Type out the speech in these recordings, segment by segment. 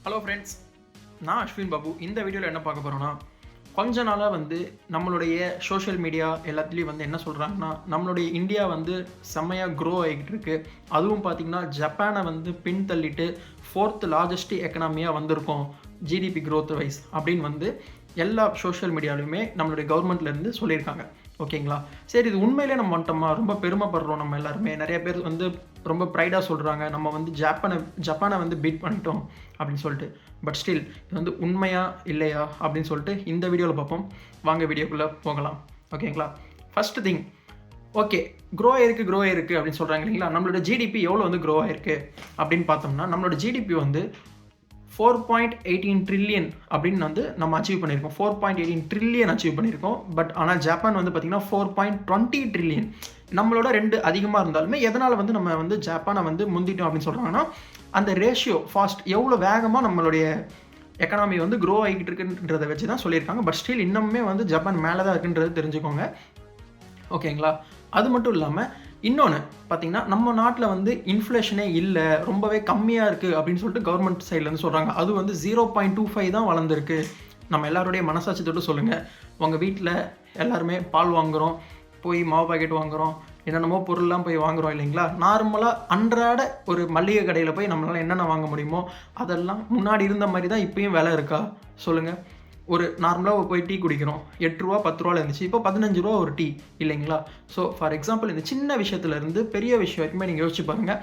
Hello friends, நான் அஸ்வின் பாபு. இந்த வீடியோவில் என்ன பார்க்க போகிறோன்னா, கொஞ்ச நாளாக நம்மளுடைய சோஷியல் மீடியா எல்லாத்துலேயும் என்ன சொல்கிறாங்கன்னா, நம்மளுடைய இந்தியா செம்மையாக க்ரோ ஆகிட்டு இருக்கு. அதுவும் பார்த்திங்கன்னா ஜப்பானை பின்தள்ளிட்டு 4th லார்ஜஸ்ட் எக்கனாமியாக வந்திருக்கோம் ஜிடிபி க்ரோத் வைஸ் அப்படின்னு எல்லா சோஷியல் மீடியாலையுமே நம்மளுடைய கவர்மெண்ட்லேருந்து சொல்லியிருக்காங்க. ஓகேங்களா? சரி, இது உண்மையிலே நம்ம வந்துட்டோமா? ரொம்ப பெருமைப்படுறோம் நம்ம எல்லாருமே. நிறைய பேர் ரொம்ப ப்ரைடாக சொல்கிறாங்க, நம்ம ஜப்பானை பீட் பண்ணிட்டோம் அப்படின்னு சொல்லிட்டு. பட் ஸ்டில் இது உண்மையா இல்லையா அப்படின்னு சொல்லிட்டு இந்த வீடியோவில் பார்ப்போம். வாங்க வீடியோக்குள்ளே போகலாம். ஓகேங்களா? ஃபஸ்ட்டு திங், ஓகே, க்ரோ ஆயிருக்கு அப்படின்னு சொல்கிறாங்க இல்லைங்களா? நம்மளோட ஜிடிபி எவ்வளோ க்ரோ ஆயிருக்கு அப்படின்னு பார்த்தோம்னா, நம்மளோட ஜிடிபி 4.18 ட்ரில்லியன் அப்படின்னு நம்ம அச்சீவ் பண்ணியிருக்கோம். 4.18 ட்ரில்லியன் அச்சீவ் பண்ணியிருக்கோம். பட் ஆனால் ஜப்பான் பார்த்தீங்கன்னா 4.20 ட்ரில்லியன். நம்மளோட 2 அதிகமாக இருந்தாலுமே எதனால் நம்ம ஜப்பானை முந்திட்டோம் அப்படின்னு சொல்கிறாங்கன்னா, அந்த ரேஷியோ ஃபாஸ்ட் எவ்வளோ வேகமாக நம்மளுடைய எக்கனாமி க்ரோ ஆகிட்டு இருக்குன்றதை வச்சு தான் சொல்லியிருக்காங்க. பட் ஸ்டில் இன்னுமே ஜப்பான் மேலே தான் இருக்குன்றது தெரிஞ்சுக்கோங்க. ஓகேங்களா? அது மட்டும் இல்லாமல் இன்னொன்று பார்த்தீங்கன்னா, நம்ம நாட்டில் இன்ஃப்ளேஷனே இல்லை, ரொம்பவே கம்மியாக இருக்குது அப்படின்னு சொல்லிட்டு கவர்மெண்ட் சைட்லேருந்து சொல்கிறாங்க. அது 0.25 தான் வளர்ந்துருக்கு. நம்ம எல்லாருடைய மனசாட்சி தொட்டு சொல்லுங்கள். உங்கள் வீட்டில் எல்லாருமே பால் வாங்குகிறோம், போய் மாவு பாக்கெட் வாங்குகிறோம், என்னென்னமோ பொருள்லாம் போய் வாங்குகிறோம் இல்லைங்களா? நார்மலாக அன்றாட ஒரு மளிகை கடையில் போய் நம்மளால் என்னென்ன வாங்க முடியுமோ அதெல்லாம் முன்னாடி இருந்த மாதிரி தான் இப்போயும் விலை இருக்கா சொல்லுங்கள்? ஒரு நார்மலாக போய் டீ குடிக்கிறோம், 8 ரூபா 10 ரூபாவில் இருந்துச்சு, இப்போ 15 ரூபா ஒரு டீ இல்லைங்களா? ஸோ ஃபார் எக்ஸாம்பிள், இந்த சின்ன விஷயத்துலேருந்து பெரிய விஷயம் வரைக்குமே நீங்கள் யோசிச்சு பாருங்கள்.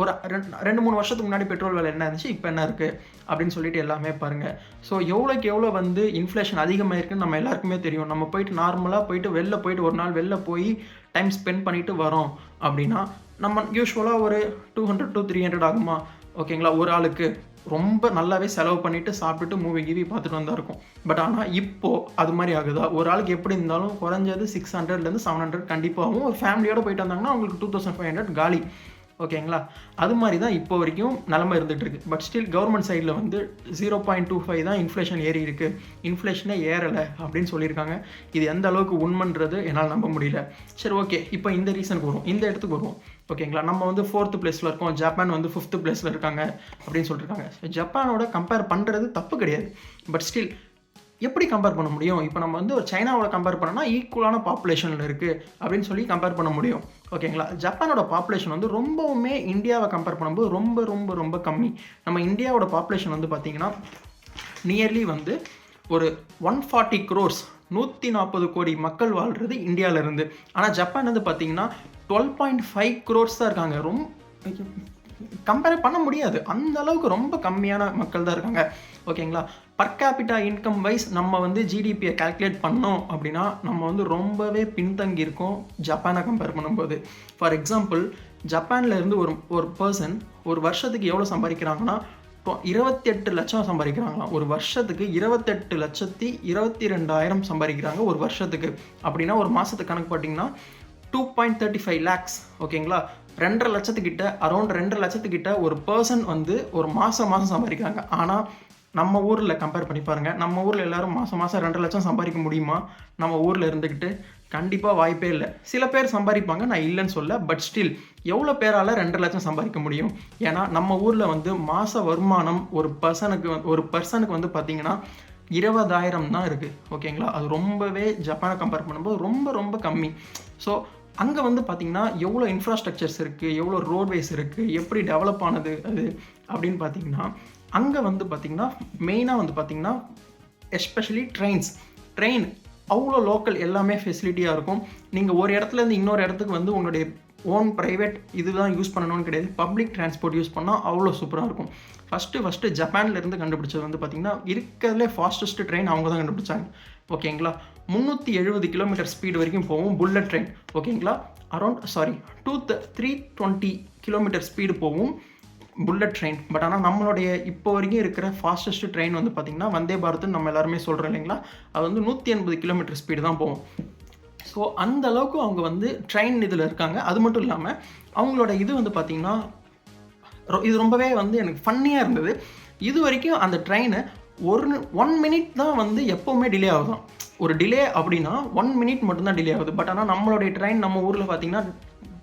ஒரு 2-3 வருஷத்துக்கு முன்னாடி பெட்ரோல் விலை என்ன இருந்துச்சு, இப்போ என்ன இருக்குது அப்படின்னு சொல்லிட்டு எல்லாமே பாருங்கள். ஸோ எவ்வளோக்கு எவ்வளோ இன்ஃப்ளேஷன் அதிகமாக இருக்குன்னு நம்ம எல்லாருக்குமே தெரியும். நம்ம போயிட்டு வெளில போயிட்டு ஒரு நாள் வெளில போய் டைம் ஸ்பெண்ட் பண்ணிவிட்டு வரோம் அப்படின்னா, நம்ம யூஸ்வலாக ஒரு 200 to 300 ஆகுமா? ஓகேங்களா? ஒரு ஆளுக்கு ரொம்ப நல்லாவே செலவு பண்ணிவிட்டு சாப்பிட்டுட்டு மூவி பார்த்துட்டு வந்தா இருக்கும். பட் ஆனால் இப்போது அது மாதிரி ஆகுதா? ஒரு ஆளுக்கு எப்படி இருந்தாலும் குறைஞ்சது 600 700 கண்டிப்பாகவும். ஒரு ஃபேமிலியோடு போயிட்டு வந்தாங்கன்னா அவங்களுக்கு 2500 காலி. ஓகேங்களா? அது மாதிரி தான் இப்போ வரைக்கும் நிலமை இருந்துகிட்டு இருக்குது. பட் ஸ்டில் கவர்மெண்ட் சைடில் 0.25 தான் இன்ஃப்ளேஷன் ஏறி இருக்குது, இன்ஃப்ளேஷனே ஏறலை அப்படின்னு சொல்லியிருக்காங்க. இது எந்த அளவுக்கு உண்மைன்றது என்னால் நம்ப முடியல. சரி, ஓகே, இப்போ இந்த ரீசனுக்கு வருவோம், இந்த இடத்துக்கு வருவோம். ஓகேங்களா? நம்ம 4th பிளேஸில் இருக்கோம், ஜப்பான் 5th பிளேஸில் இருக்காங்க அப்படின்னு சொல்லியிருக்காங்க. ஜப்பானோட கம்பேர் பண்ணுறது தப்பு கிடையாது. பட் ஸ்டில் எப்படி கம்பேர் பண்ண முடியும்? இப்போ நம்ம ஒரு சைனாவோட கம்பேர் பண்ணோம்னா ஈக்குவலான பாப்புலேஷனில் இருக்குது அப்படின்னு சொல்லி கம்பேர் பண்ண முடியும். ஓகேங்களா? ஜப்பானோட பாப்புலேஷன் ரொம்பவுமே இந்தியாவை கம்பேர் பண்ணும்போது ரொம்ப ரொம்ப ரொம்ப கம்மி. நம்ம இந்தியாவோட பாப்புலேஷன் பார்த்திங்கன்னா நியர்லி ஒரு 140 crores 140 கோடி மக்கள் வாழ்கிறது இந்தியாவிலேருந்து. ஆனால் ஜப்பான் பார்த்திங்கன்னா 12.5 crores தான் இருக்காங்க. ரொம்ப கம்பேர் பண்ண முடியாது, அந்த அளவுக்கு ரொம்ப கம்மியான மக்கள் தான் இருக்காங்க. ஓகேங்களா? பர் கேபிட்டா இன்கம் வைஸ் நம்ம ஜிடிபியை கால்குலேட் பண்ணோம் அப்படின்னா நம்ம ரொம்பவே பின்தங்கி இருக்கோம் ஜப்பானை கம்பேர் பண்ணும்போது. ஃபார் எக்ஸாம்பிள், ஜப்பானில் இருந்து ஒரு பர்சன் ஒரு வருஷத்துக்கு எவ்வளோ சம்பாதிக்கிறாங்கன்னா 28 லட்சம் சம்பாதிக்கிறாங்களாம். ஒரு வருஷத்துக்கு 28,22,000 சம்பாதிக்கிறாங்க ஒரு வருஷத்துக்கு. அப்படின்னா ஒரு மாதத்துக்கு கணக்கு பார்த்தீங்கன்னா 2.35 lakhs. ஓகேங்களா? 2.5 லட்சத்துக்கிட்ட, அரௌண்ட் 2.5 லட்சத்துக்கிட்ட ஒரு பர்சன் ஒரு மாதம் சம்பாதிக்கிறாங்க. ஆனால் நம்ம ஊரில் கம்பேர் பண்ணி பாருங்கள். நம்ம ஊரில் எல்லோரும் மாதம் 2.5 லட்சம் சம்பாதிக்க முடியுமா? நம்ம ஊரில் இருந்துக்கிட்டு கண்டிப்பாக வாய்ப்பே இல்லை. சில பேர் சம்பாதிப்பாங்க, நான் இல்லைன்னு சொல்ல. பட் ஸ்டில் எவ்வளோ பேரால் 2.5 லட்சம் சம்பாதிக்க முடியும்? ஏன்னா நம்ம ஊரில் மாத வருமானம் ஒரு பர்சனுக்கு பார்த்திங்கன்னா 20,000 தான் இருக்குது. ஓகேங்களா? அது ரொம்பவே ஜப்பானை கம்பேர் பண்ணும்போது ரொம்ப ரொம்ப கம்மி. ஸோ அங்கே பார்த்திங்கன்னா எவ்வளோ இன்ஃப்ராஸ்ட்ரக்சர்ஸ் இருக்குது, எவ்வளோ ரோட்வேஸ் இருக்குது, எப்படி டெவலப் ஆனது அது அப்படின்னு பார்த்திங்கன்னா, அங்கே பார்த்திங்கன்னா மெயினாக பார்த்திங்கன்னா எஸ்பெஷலி ட்ரெயின் அவ்வளோ லோக்கல் எல்லாமே ஃபெசிலிட்டியாக இருக்கும். நீங்கள் ஒரு இடத்துலேருந்து இன்னொரு இடத்துக்கு உங்களுடைய ஓன் ப்ரைவேட் இதுதான் யூஸ் பண்ணணும்னு கிடையாது, பப்ளிக் டிரான்ஸ்போர்ட் யூஸ் பண்ணால் அவ்வளோ சூப்பராக இருக்கும். ஃபஸ்ட்டு ஜப்பான்லேருந்து கண்டுபிடிச்சது பார்த்திங்கன்னா இருக்கிறதுலே ஃபாஸ்டஸ்ட் ட்ரெயின் அவங்க தான் கண்டுபிடிச்சாங்க. ஓகேங்களா? 370 கிலோமீட்டர் ஸ்பீடு வரைக்கும் போகும் புல்லட் ட்ரெயின். ஓகேங்களா? அரௌண்ட் 320 கிலோமீட்டர் ஸ்பீடு போகும் புல்லட் ட்ரெயின். பட் ஆனால் நம்மளுடைய இப்போ வரைக்கும் இருக்கிற ஃபாஸ்டஸ்ட் ட்ரெயின் பார்த்திங்கன்னா வந்தே பாரத்னு நம்ம எல்லாருமே சொல்கிறோம் இல்லைங்களா? அது 180 கிலோமீட்டர் ஸ்பீடு தான் போகும். ஸோ அந்த அளவுக்கு அவங்க ட்ரெயின் இதில் இருக்காங்க. அது மட்டும் இல்லாமல் அவங்களோட இது பார்த்திங்கன்னா இது ரொம்பவே எனக்கு ஃபன்னியாக இருந்தது. இது வரைக்கும் அந்த ட்ரெயினை 1 மினிட் தான் எப்போவுமே டிலே ஆகுதான். ஒரு டிலே அப்படின்னா 1 மினிட் மட்டும்தான் டிலே ஆகுது. பட் ஆனால் நம்மளுடைய ட்ரெயின் நம்ம ஊரில் பார்த்திங்கன்னா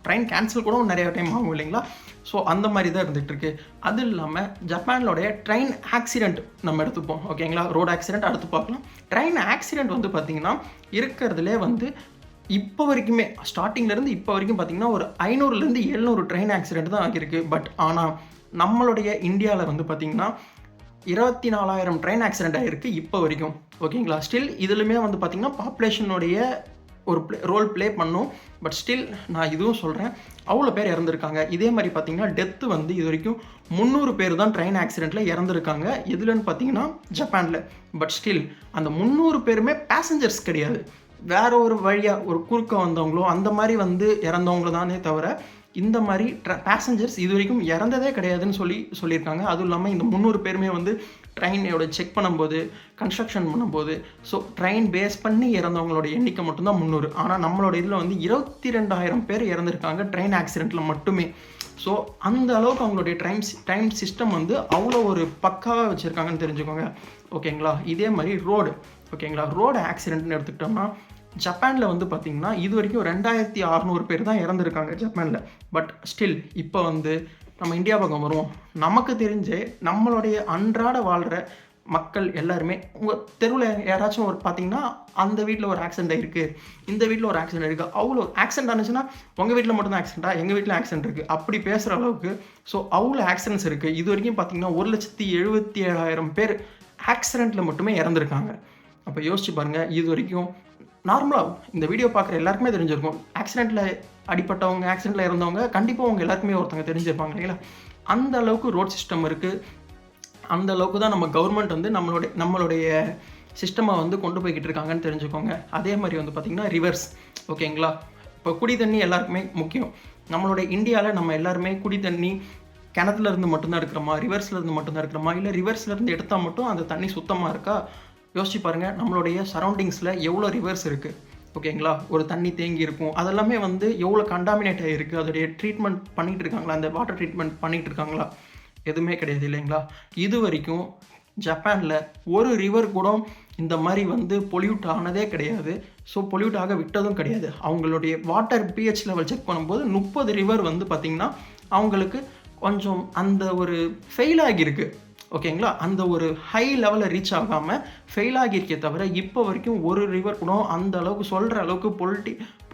ட்ரெயின் கேன்சல் கூட நிறைய டைம் ஆகும் இல்லைங்களா? ஸோ அந்த மாதிரி தான் இருந்துகிட்ருக்கு. அது இல்லாமல் ஜப்பானோடைய ட்ரெயின் ஆக்சிடெண்ட் நம்ம எடுத்துப்போம், ஓகேங்களா. ரோடு ஆக்சிடெண்ட் அடுத்து பார்க்கலாம். ட்ரெயின் ஆக்சிடெண்ட் வந்து பார்த்திங்கன்னா இருக்கிறதுலே வந்து இப்போ வரைக்குமே ஸ்டார்டிங்லேருந்து இப்போ வரைக்கும் பார்த்திங்கன்னா ஒரு 500லேருந்து 700 ட்ரெயின் ஆக்சிடெண்ட் தான் ஆகியிருக்கு. பட் ஆனால் நம்மளுடைய இந்தியாவில் வந்து பார்த்திங்கன்னா 24,000 ட்ரெயின் ஆக்சிடெண்ட் ஆகிருக்கு இப்போ வரைக்கும், ஓகேங்களா. ஸ்டில் இதுலையுமே வந்து பார்த்திங்கன்னா பாப்புலேஷனுடைய ஒரு ரோல் ப்ளே பண்ணும். பட் ஸ்டில் நான் இதுவும் சொல்கிறேன், அவ்வளோ பேர் இறந்துருக்காங்க. இதே மாதிரி பார்த்திங்கன்னா டெத்து வந்து இது வரைக்கும் 300 பேர் தான் ட்ரெயின் ஆக்சிடெண்ட்டில் இறந்துருக்காங்க. எதுலன்னு பார்த்தீங்கன்னா ஜப்பானில். பட் ஸ்டில் அந்த 300 பேருமே பேசஞ்சர்ஸ் கிடையாது, வேற ஒரு வழியாக ஒரு குறுக்க வந்தவங்களோ அந்த மாதிரி வந்து இறந்தவங்க தானே தவிர இந்த மாதிரி பேசஞ்சர்ஸ் இது வரைக்கும் இறந்ததே கிடையாதுன்னு சொல்லியிருக்காங்க. அதுவும் இல்லாமல் இந்த 300 பேருமே வந்து ட்ரெயினோட செக் பண்ணும்போது, கன்ஸ்ட்ரக்ஷன் பண்ணும்போது, ஸோ ட்ரெயின் பேஸ் பண்ணி இறந்தவங்களோட எண்ணிக்கை மட்டும்தான் 300. ஆனால் நம்மளோட இதில் வந்து 22,000 பேர் இறந்துருக்காங்க ட்ரெயின் ஆக்சிடெண்ட்டில் மட்டுமே. ஸோ அந்த அளவுக்கு அவங்களுடைய டைம் சிஸ்டம் வந்து அவ்வளோ ஒரு பக்காவாக வச்சுருக்காங்கன்னு தெரிஞ்சுக்கோங்க, ஓகேங்களா. இதே மாதிரி ரோடு, ஓகேங்களா. ரோடு ஆக்சிடெண்ட்னு எடுத்துக்கிட்டோம்னா ஜப்பானில் வந்து பார்த்திங்கன்னா இது வரைக்கும் 2,600 பேர் தான் இறந்துருக்காங்க ஜப்பானில். பட் ஸ்டில் இப்போ வந்து நம்ம இந்தியா பக்கம் வருவோம். நமக்கு தெரிஞ்சே நம்மளுடைய அன்றாட வாழ்கிற மக்கள் எல்லாருமே உங்கள் தெருவில் யாராச்சும் ஒரு பார்த்திங்கன்னா அந்த வீட்டில் ஒரு ஆக்சிடெண்ட் ஆகிருக்கு, இந்த வீட்டில் ஒரு ஆக்சிடெண்ட் இருக்குது, அவ்வளோ ஆக்சிடெண்ட் ஆனிச்சுன்னா உங்கள் வீட்டில் மட்டும்தான் ஆக்சிடெண்ட்டா, எங்கள் வீட்டில் ஆக்சிடெண்ட் இருக்குது அப்படி பேசுகிற அளவுக்கு ஸோ அவ்வளோ ஆக்சிடெண்ட்ஸ் இருக்குது. இது வரைக்கும் பார்த்திங்கன்னா 1,77,000 பேர் ஆக்சிடெண்ட்டில் மட்டுமே இறந்துருக்காங்க. அப்போ யோசிச்சு பாருங்கள், இது வரைக்கும் நார்மலாக இந்த வீடியோ பார்க்குற எல்லாருக்குமே தெரிஞ்சிருக்கும், ஆக்சிடெண்ட்டில் அடிப்பட்டவங்க, ஆக்சிடெண்ட்டில் இறந்தவங்க கண்டிப்பாக அவங்க எல்லாருக்குமே ஒருத்தங்க தெரிஞ்சிருப்பாங்க இல்லைங்களா. அந்த அளவுக்கு ரோட் சிஸ்டம் இருக்குது, அந்த அளவுக்கு தான் நம்ம கவர்மெண்ட் வந்து நம்மளுடைய சிஸ்டமை வந்து கொண்டு போய்கிட்டு இருக்காங்கன்னு தெரிஞ்சுக்கோங்க. அதே மாதிரி வந்து பார்த்திங்கன்னா ரிவர்ஸ், ஓகேங்களா. இப்போ குடி தண்ணி எல்லாருக்குமே முக்கியம். நம்மளுடைய இந்தியாவில் நம்ம எல்லாருமே குடி தண்ணி கிணத்துலேருந்து மட்டும்தான் எடுக்கிறோமா, ரிவர்ஸ்லேருந்து மட்டும்தான் எடுக்கிறோமா, இல்லை ரிவர்ஸ்லேருந்து எடுத்தால் மட்டும் அந்த தண்ணி சுத்தமாக இருக்கா? யோசிச்சு பாருங்கள், நம்மளுடைய சரௌண்டிங்ஸில் எவ்வளோ ரிவர்ஸ் இருக்குது, ஓகேங்களா. ஒரு தண்ணி தேங்கி இருக்கும், அதெல்லாமே வந்து எவ்வளோ கண்டாமினேட் ஆகிருக்கு, அதோடைய ட்ரீட்மெண்ட் பண்ணிகிட்டு இருக்காங்களா, அந்த வாட்டர் ட்ரீட்மெண்ட் பண்ணிகிட்டு இருக்காங்களா? எதுவுமே கிடையாது இல்லைங்களா. இது வரைக்கும் ஜப்பானில் ஒரு ரிவர் கூட இந்த மாதிரி வந்து பொல்யூட் ஆனதே கிடையாது. ஸோ பொல்யூட் ஆக விட்டதும் கிடையாது. அவங்களுடைய வாட்டர் pH லெவல் செக் பண்ணும்போது 30 ரிவர் வந்து பார்த்திங்கன்னா அவங்களுக்கு கொஞ்சம் அந்த ஒரு ஃபெயில் ஆகியிருக்கு, ஓகேங்களா. அந்த ஒரு ஹை லெவலில் ரீச் ஆகாமல் ஃபெயில் ஆகியிருக்கே தவிர இப்போ வரைக்கும் ஒரு ரிவர் கூட அந்த அளவுக்கு சொல்கிற அளவுக்கு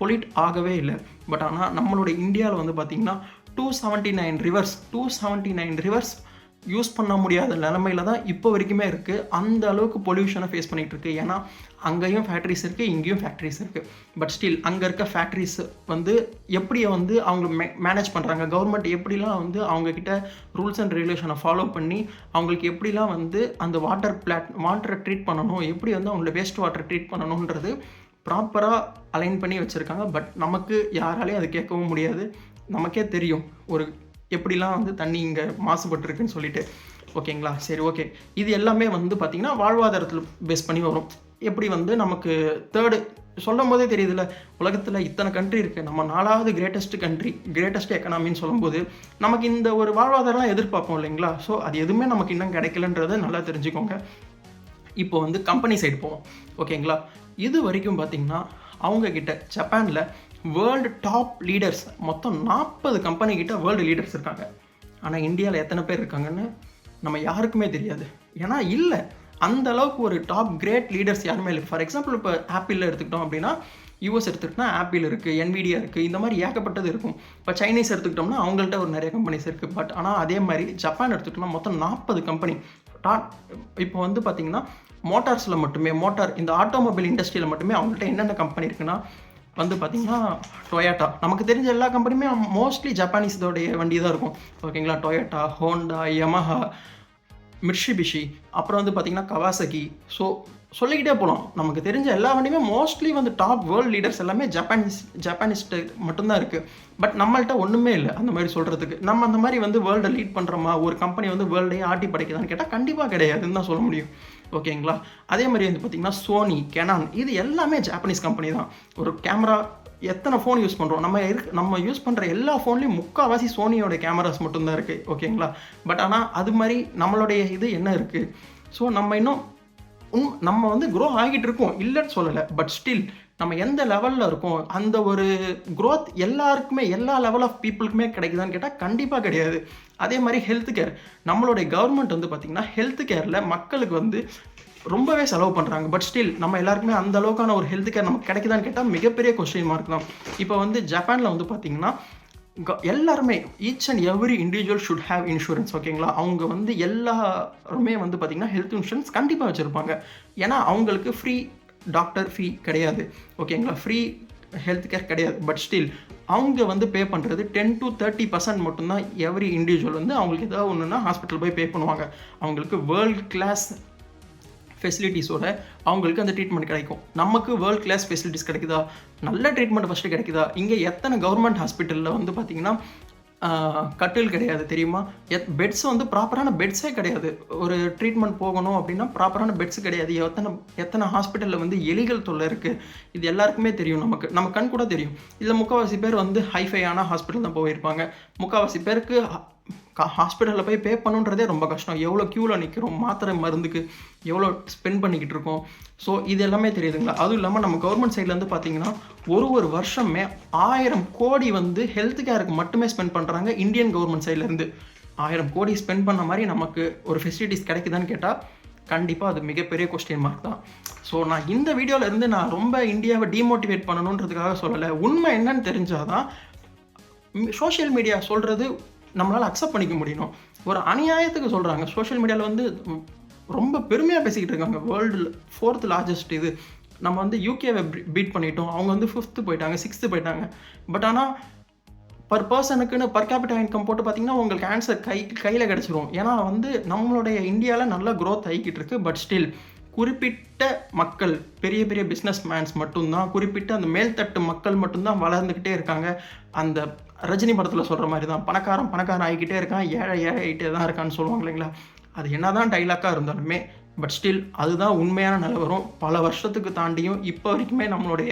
பொல்யூட் ஆகவே இல்லை. பட் ஆனால் நம்மளோட இந்தியாவில் வந்து பார்த்திங்கன்னா 279 ரிவர்ஸ் யூஸ் பண்ண முடியாத நிலமையில தான் இப்போ வரைக்குமே இருக்குது. அந்த அளவுக்கு பொல்யூஷனை ஃபேஸ் பண்ணிகிட்டு இருக்குது. ஏன்னா அங்கேயும் ஃபேக்ட்ரிஸ் இருக்குது, இங்கேயும் ஃபேக்ட்ரிஸ் இருக்குது. பட் ஸ்டில் அங்கே இருக்க ஃபேக்ட்ரிஸ் வந்து எப்படி வந்து அவங்க மேனேஜ் பண்ணுறாங்க, கவர்மெண்ட் எப்படிலாம் வந்து அவங்கக்கிட்ட ரூல்ஸ் அண்ட் ரெகுலேஷனை ஃபாலோ பண்ணி அவங்களுக்கு எப்படிலாம் வந்து அந்த வாட்டரை ட்ரீட் பண்ணணும், எப்படி வந்து அவங்களோட வேஸ்ட் வாட்டர் ட்ரீட் பண்ணணுன்றது ப்ராப்பராக அலைன் பண்ணி வச்சுருக்காங்க. பட் நமக்கு யாராலையும் அது கேட்கவும் முடியாது. நமக்கே தெரியும் ஒரு எப்படிலாம் வந்து தண்ணி இங்கே மாசுபட்டுருக்குன்னு சொல்லிட்டு, ஓகேங்களா. சரி, ஓகே. இது எல்லாமே வந்து பார்த்திங்கன்னா வாழ்வாதாரத்தில் பேஸ் பண்ணி வரும். எப்படி வந்து நமக்கு தேர்டு சொல்லும் போதே தெரியுதுல்ல, உலகத்தில் இத்தனை கண்ட்ரி இருக்குது, நம்ம 4வது கிரேட்டஸ்ட் எக்கனாமின்னு சொல்லும்போது நமக்கு இந்த ஒரு வாழ்வாதாரம் எதிர்பார்ப்போம் இல்லைங்களா. ஸோ அது எதுவுமே நமக்கு இன்னும் கிடைக்கலன்றதை நல்லா தெரிஞ்சுக்கோங்க. இப்போ வந்து கம்பெனி சைடு போவோம், ஓகேங்களா. இது வரைக்கும் பார்த்திங்கன்னா அவங்கக்கிட்ட ஜப்பானில் வேர்ல்டு டாப் லீடர்ஸ் மொத்தம் 40 கம்பெனி கிட்ட வேர்ல்டு லீடர்ஸ் இருக்காங்க. ஆனால் இந்தியாவில் எத்தனை பேர் இருக்காங்கன்னு நம்ம யாருக்குமே தெரியாது. ஏன்னா இல்லை, அந்த அளவுக்கு ஒரு டாப் கிரேட் லீடர்ஸ் யாருமே இல்லை. ஃபார் எக்ஸாம்பிள் இப்போ ஆப்பிளில் எடுத்துக்கிட்டோம் அப்படின்னா யூஎஸ் எடுத்துக்கிட்டோம்னா ஆப்பிள் இருக்குது, என்விடியா இருக்குது, இந்த மாதிரி ஏகப்பட்டது இருக்கும். இப்போ சைனீஸ் எடுத்துக்கிட்டோம்னா அவங்கள்ட்ட ஒரு நிறைய கம்பெனிஸ் இருக்குது. பட் ஆனால் அதே மாதிரி ஜப்பான் எடுத்துக்கிட்டோம்னா மொத்தம் 40 கம்பெனி. இப்போ வந்து பார்த்திங்கன்னா மோட்டார்ஸில் மட்டுமே இந்த ஆட்டோமொபைல் இண்டஸ்ட்ரியில் மட்டுமே அவங்கள்ட்ட என்னென்ன கம்பெனி இருக்குன்னா வந்து பார்த்திங்கன்னா டொயோட்டா, நமக்கு தெரிஞ்ச எல்லா கம்பெனியுமே மோஸ்ட்லி ஜப்பானீஸோடைய வண்டி தான் இருக்கும், ஓகேங்களா. டொயோட்டா, ஹோண்டா, யமஹா, மிட்சுபிஷி, அப்புறம் வந்து பார்த்திங்கன்னா கவாசகி. ஸோ சொல்லிக்கிட்டே போகலாம். நமக்கு தெரிஞ்ச எல்லா வண்டியுமே மோஸ்ட்லி வந்து டாப் வேர்ல்டு லீடர்ஸ் எல்லாமே ஜப்பானிஸ்ட்டு மட்டும்தான் இருக்குது. பட் நம்மள்ட்ட ஒன்றுமே இல்லை அந்த மாதிரி சொல்கிறதுக்கு. நம்ம அந்த மாதிரி வந்து வேர்ல்டை லீட் பண்ணுறோமா, ஒரு கம்பெனி வந்து வேர்ல்டையே ஆட்டி படைக்குதான்னு கேட்டால் கண்டிப்பாக கிடையாதுன்னு தான் சொல்ல முடியும், ஓகேங்களா. அதே மாதிரி வந்து பார்த்திங்கன்னா சோனி, கெனான், இது எல்லாமே ஜாப்பனீஸ் கம்பெனி தான். ஒரு கேமரா எத்தனை ஃபோன் யூஸ் பண்ணுறோம், நம்ம யூஸ் பண்ணுற எல்லா ஃபோன்லேயும் முக்கால்வாசி சோனியோட கேமராஸ் மட்டும்தான் இருக்குது, ஓகேங்களா. பட் ஆனால் அது மாதிரி நம்மளுடைய இது என்ன இருக்குது. ஸோ நம்ம இன்னும் நம்ம வந்து க்ரோ ஆகிட்டு இருக்கோம் இல்லைன்னு சொல்லலை. பட் ஸ்டில் நம்ம எந்த லெவலில் இருக்கோம், அந்த ஒரு க்ரோத் எல்லாருக்குமே எல்லா லெவல் ஆஃப் பீப்புளுக்குமே கிடைக்குதான்னு கேட்டால் கண்டிப்பாக கிடையாது. அதே மாதிரி ஹெல்த் கேர், நம்மளுடைய கவர்மெண்ட் வந்து பார்த்திங்கன்னா ஹெல்த் கேரில் மக்களுக்கு வந்து ரொம்பவே செலவு பண்ணுறாங்க. பட் ஸ்டில் நம்ம எல்லாருக்குமே அந்த அளவுக்கான ஒரு ஹெல்த் கேர் நமக்கு கிடைக்குதான்னு கேட்டால் மிகப்பெரிய கொஸ்டின் மார்க் தான். இப்போ வந்து ஜப்பானில் வந்து பார்த்திங்கன்னா எல்லாருமே each and every individual should have insurance. ஓகேங்களா, அவங்க வந்து எல்லாருமே வந்து பார்த்திங்கன்னா ஹெல்த் இன்சூரன்ஸ் கண்டிப்பாக வச்சுருப்பாங்க. ஏன்னா அவங்களுக்கு ஃப்ரீ டாக்டர் ஃபீ கிடையாது. ஓகேங்களா, ஃப்ரீ ஹெல்த் கேர் கிடையாது. பட் ஸ்டில் அவங்க வந்து பே பண்ணுறது 10 to 30% மட்டும்தான். எவ்ரி இண்டிவிஜுவல் வந்து அவங்களுக்கு ஏதாவது ஒன்றுனா ஹாஸ்பிட்டல் போய் பே பண்ணுவாங்க. அவங்களுக்கு வேர்ல்ட் கிளாஸ் ஃபெசிலிட்டிஸோட அவங்களுக்கு அந்த ட்ரீட்மெண்ட் கிடைக்கும். நமக்கு வேர்ல்ட் கிளாஸ் ஃபெசிலிட்டிஸ் கிடைக்குதா, நல்ல ட்ரீட்மெண்ட் ஃபஸ்ட்டு கிடைக்குதா? இங்கே எத்தனை கவர்மெண்ட் ஹாஸ்பிட்டலில் வந்து பார்த்திங்கன்னா கட்டில் கிடையாது தெரியுமா? பெட்ஸ் வந்து ப்ராப்பரான பெட்ஸே கிடையாது. ஒரு ட்ரீட்மெண்ட் போகணும் அப்படின்னா ப்ராப்பரான பெட்ஸ் கிடையாது. எத்தனை ஹாஸ்பிட்டலில் வந்து எலிகள் தொல்லை இருக்குது. இது எல்லாருக்குமே தெரியும். நம்ம கண் கூட தெரியும். இதில் முக்கால்வாசி பேர் வந்து ஹைஃபையான ஹாஸ்பிட்டல் தான் போயிருப்பாங்க. முக்கால்வாசி பேருக்கு ஹாஸ்பிட்டலில் போய் பே பண்ணுன்றதே ரொம்ப கஷ்டம். எவ்வளோ க்யூவில் நிற்கிறோம், மாத்திரை மருந்துக்கு எவ்வளோ ஸ்பெண்ட் பண்ணிக்கிட்டு இருக்கோம். ஸோ இது எல்லாமே தெரியுதுங்களா? அதுவும் இல்லாமல் நம்ம கவர்மெண்ட் சைட்லேருந்து பார்த்தீங்கன்னா ஒரு வருஷமே 1000 கோடி வந்து ஹெல்த் கேருக்கு மட்டுமே ஸ்பெண்ட் பண்ணுறாங்க. இந்தியன் கவர்மெண்ட் சைட்லேருந்து 1000 கோடி ஸ்பெண்ட் பண்ண மாதிரி நமக்கு ஒரு ஃபெசிலிட்டிஸ் கிடைக்குதான்னு கேட்டால் கண்டிப்பாக அது மிகப்பெரிய கொஸ்டின் மார்க் தான். ஸோ நான் இந்த வீடியோவில் இருந்து நான் ரொம்ப இந்தியாவை டிமோட்டிவேட் பண்ணணுன்றதுக்காக சொல்லலை. உண்மை என்னன்னு தெரிஞ்சாதான் சோஷியல் மீடியா சொல்கிறது நம்மளால் அக்செப்ட் பண்ணிக்க முடியணும். ஒரு அநியாயத்துக்கு சொல்கிறாங்க. சோஷியல் மீடியாவில் வந்து ரொம்ப பெருமையாக பேசிக்கிட்டு இருக்காங்க. வேர்ல்டு 4th லார்ஜஸ்ட் இது. நம்ம வந்து யூகேவை பீட் பண்ணிட்டோம். அவங்க வந்து 5th போயிட்டாங்க, 6th போயிட்டாங்க. பட் ஆனால் பர் பர்சனுக்குன்னு பர் கேபிட்டல் இன்கம் போட்டு பார்த்தீங்கன்னா உங்களுக்கு ஆன்சர் கையில் கிடச்சிரும். ஏன்னா வந்து நம்மளுடைய இந்தியாவில் நல்லா க்ரோத் ஆகிக்கிட்டு இருக்குது. பட் ஸ்டில் குறிப்பிட்ட மக்கள், பெரிய பெரிய பிஸ்னஸ் மேன்ஸ் மட்டும்தான், குறிப்பிட்ட அந்த மேல்தட்டு மக்கள் மட்டும்தான் வளர்ந்துக்கிட்டே இருக்காங்க. அந்த ரஜினி படத்தில் சொல்கிற மாதிரி தான், பணக்காரன் ஆகிக்கிட்டே இருக்கான், ஏழை ஆகிட்டே தான் இருக்கான்னு சொல்லுவாங்க இல்லைங்களா? அது என்ன தான் டைலாக்காக இருந்தாலுமே பட் ஸ்டில் அதுதான் உண்மையான நிலவரம். பல வருஷத்துக்கு தாண்டியும் இப்போ வரைக்குமே நம்மளுடைய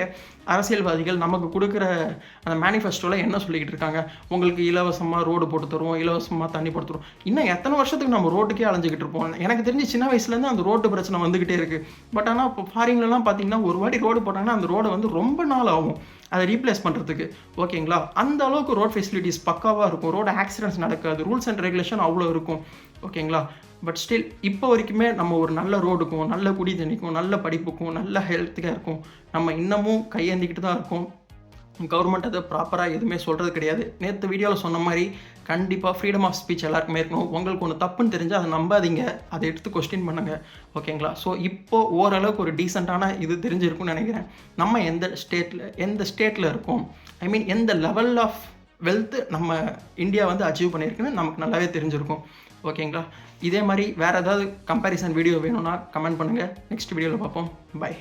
அரசியல்வாதிகள் நமக்கு கொடுக்குற அந்த மேனிஃபெஸ்டோவில் என்ன சொல்லிக்கிட்டு இருக்காங்க, உங்களுக்கு இலவசமாக ரோடு போட்டு தருவோம், இலவசமாக தண்ணி போட்டு தருவோம். இன்னும் எத்தனை வருஷத்துக்கு நம்ம ரோட்டுக்கே அலைஞ்சிக்கிட்டு இருப்போம்? எனக்கு தெரிஞ்சு சின்ன வயசுலேருந்து அந்த ரோட்டு பிரச்சனை வந்துக்கிட்டே இருக்குது. பட் ஆனால் இப்போ ஃபாரின்லலாம் பார்த்தீங்கன்னா ஒரு வாட்டி ரோடு போட்டாங்கன்னா அந்த ரோடை வந்து ரொம்ப நாள் ஆகும் அதை ரீப்ளேஸ் பண்ணுறதுக்கு. ஓகேங்களா, அந்த அளவுக்கு ரோட் ஃபெசிலிட்டிஸ் பக்காவாக இருக்கும். ரோடு ஆக்சிடென்ட்ஸ் நடக்காது. ரூல்ஸ் அண்ட் ரெகுலேஷன் அவ்வளோ இருக்கும். ஓகேங்களா, பட் ஸ்டில் இப்போ வரைக்குமே நம்ம ஒரு நல்ல ரோடுக்கும், நல்ல குடி தண்ணிக்கும், நல்ல படிப்புக்கும், நல்ல ஹெல்த் கேருக்கும் நம்ம இன்னமும் கையேந்திக்கிட்டு தான் இருக்கோம். கவர்மெண்ட் அதை ப்ராப்பராக எதுவுமே சொல்கிறது கிடையாது. நேற்று வீடியோவில் சொன்ன மாதிரி கண்டிப்பாக ஃப்ரீடம் ஆஃப் ஸ்பீச் எல்லாருக்குமே இருக்கணும். உங்களுக்கு ஒன்று தப்புன்னு தெரிஞ்சால் அதை நம்பாதீங்க, அதை எடுத்து கொஸ்டின் பண்ணுங்கள். ஓகேங்களா, ஸோ இப்போது ஓரளவுக்கு ஒரு டீசெண்டான இது தெரிஞ்சிருக்கும்னு நினைக்கிறேன். நம்ம எந்த ஸ்டேட்டில் இருக்கோம், ஐ மீன் எந்த லெவல் ஆஃப் வெல்த்து நம்ம இந்தியா வந்து அச்சீவ் பண்ணியிருக்குன்னு நமக்கு நல்லாவே தெரிஞ்சிருக்கும். ஓகேங்களா, இதே மாதிரி வேறு ஏதாவது கம்பேரிசன் வீடியோ வேணும்னா கமெண்ட் பண்ணுங்கள். நெக்ஸ்ட் வீடியோவில் பார்ப்போம். பை.